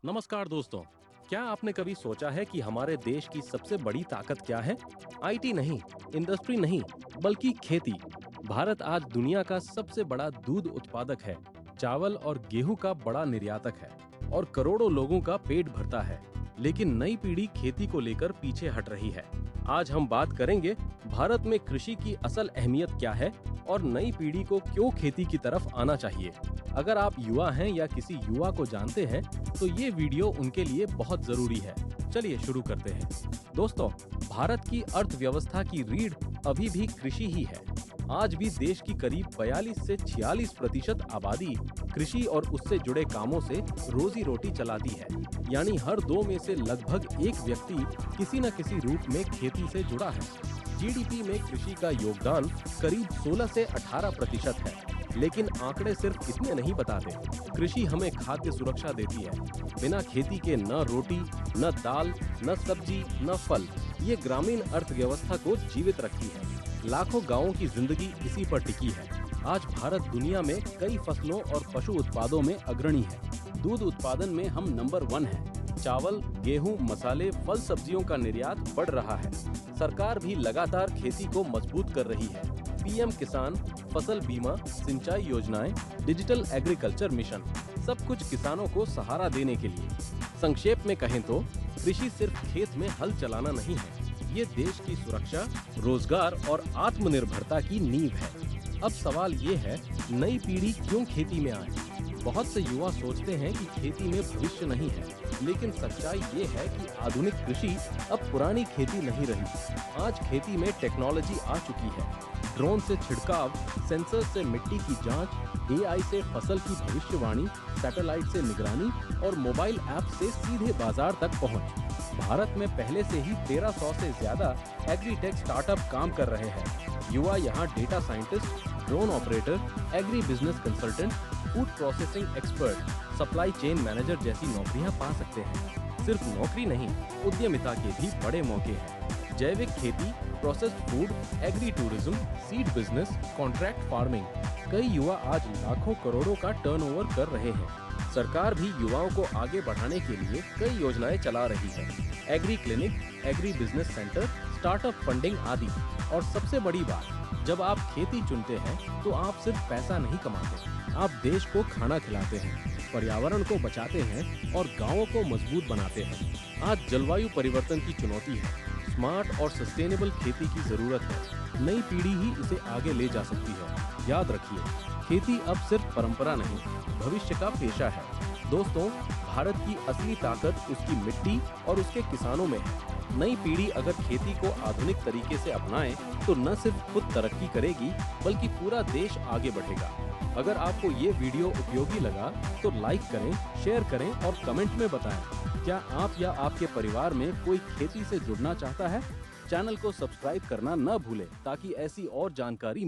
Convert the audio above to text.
नमस्कार दोस्तों। क्या आपने कभी सोचा है कि हमारे देश की सबसे बड़ी ताकत क्या है? आईटी नहीं, इंडस्ट्री नहीं, बल्कि खेती। भारत आज दुनिया का सबसे बड़ा दूध उत्पादक है, चावल और गेहूं का बड़ा निर्यातक है और करोड़ों लोगों का पेट भरता है। लेकिन नई पीढ़ी खेती को लेकर पीछे हट रही है। आज हम बात करेंगे भारत में कृषि की असल अहमियत क्या है और नई पीढ़ी को क्यों खेती की तरफ आना चाहिए। अगर आप युवा हैं या किसी युवा को जानते हैं तो ये वीडियो उनके लिए बहुत जरूरी है। चलिए शुरू करते हैं। दोस्तों, भारत की अर्थव्यवस्था की रीढ़ अभी भी कृषि ही है। आज भी देश की करीब 42 से 46% आबादी कृषि और उससे जुड़े कामों से रोजी रोटी चलाती है। यानी हर दो में से लगभग एक व्यक्ति किसी न किसी रूप में खेती से जुड़ा है। जीडीपी में कृषि का योगदान करीब 16 से 18% है। लेकिन आंकड़े सिर्फ इतने नहीं बताते। कृषि हमें खाद्य सुरक्षा देती है। बिना खेती के न रोटी, न दाल, न सब्जी, न फल। ये ग्रामीण अर्थव्यवस्था को जीवित रखती है। लाखों गांवों की जिंदगी इसी पर टिकी है। आज भारत दुनिया में कई फसलों और पशु उत्पादों में अग्रणी है। दूध उत्पादन में हम नंबर 1 है। चावल, गेहूं, मसाले, फल, सब्जियों का निर्यात बढ़ रहा है। सरकार भी लगातार खेती को मजबूत कर रही है। पीएम किसान, फसल बीमा, सिंचाई योजनाएं, डिजिटल एग्रीकल्चर मिशन, सब कुछ किसानों को सहारा देने के लिए। संक्षेप में कहें तो कृषि सिर्फ खेत में हल चलाना नहीं है, ये देश की सुरक्षा, रोजगार और आत्मनिर्भरता की नींव है। अब सवाल ये है, नई पीढ़ी क्यों खेती में आए? बहुत से युवा सोचते हैं कि खेती में भविष्य नहीं है, लेकिन सच्चाई ये है कि आधुनिक कृषि अब पुरानी खेती नहीं रही। आज खेती में टेक्नोलॉजी आ चुकी है। ड्रोन से छिड़काव, सेंसर से मिट्टी की जांच, एआई से फसल की भविष्यवाणी, सैटेलाइट से निगरानी और मोबाइल ऐप से सीधे बाजार तक पहुंच। भारत में पहले से ही 1300 से ज्यादा एग्रीटेक स्टार्टअप काम कर रहे हैं। युवा यहाँ data scientist, drone operator, agri business consultant, food processing expert, supply chain manager जैसी नौकरियां पा सकते हैं। सिर्फ नौकरी नहीं, उद्यमिता के भी बड़े मौके हैं। जैविक खेती, processed food, agri tourism, seed business, contract farming. कई युवा आज लाखों करोड़ों का टर्नओवर कर रहे हैं। सरकार भी युवाओं को आगे बढ़ाने के लिए कई योजनाएं चला रही है। Agree clinic, agri business centre, startup funding आदि। और सबसे बड़ी बात, जब आप खेती चुनते हैं तो आप सिर्फ पैसा नहीं कमाते, आप देश को खाना खिलाते हैं, पर्यावरण को बचाते हैं और गाँवों को मजबूत बनाते हैं। आज जलवायु परिवर्तन की चुनौती है, स्मार्ट और सस्टेनेबल खेती की जरूरत है। नई पीढ़ी ही इसे आगे ले जा सकती है। याद रखिए, खेती अब सिर्फ परंपरा नहीं, भविष्य का पेशा है। दोस्तों, भारत की असली ताकत उसकी मिट्टी और उसके किसानों में है। नई पीढ़ी अगर खेती को आधुनिक तरीके से अपनाए तो न सिर्फ खुद तरक्की करेगी, बल्कि पूरा देश आगे बढ़ेगा। अगर आपको ये वीडियो उपयोगी लगा तो लाइक करें, शेयर करें और कमेंट में बताएं। क्या आप या आपके परिवार में कोई खेती से जुड़ना चाहता है? चैनल को सब्सक्राइब करना न भूलें ताकि ऐसी और जानकारी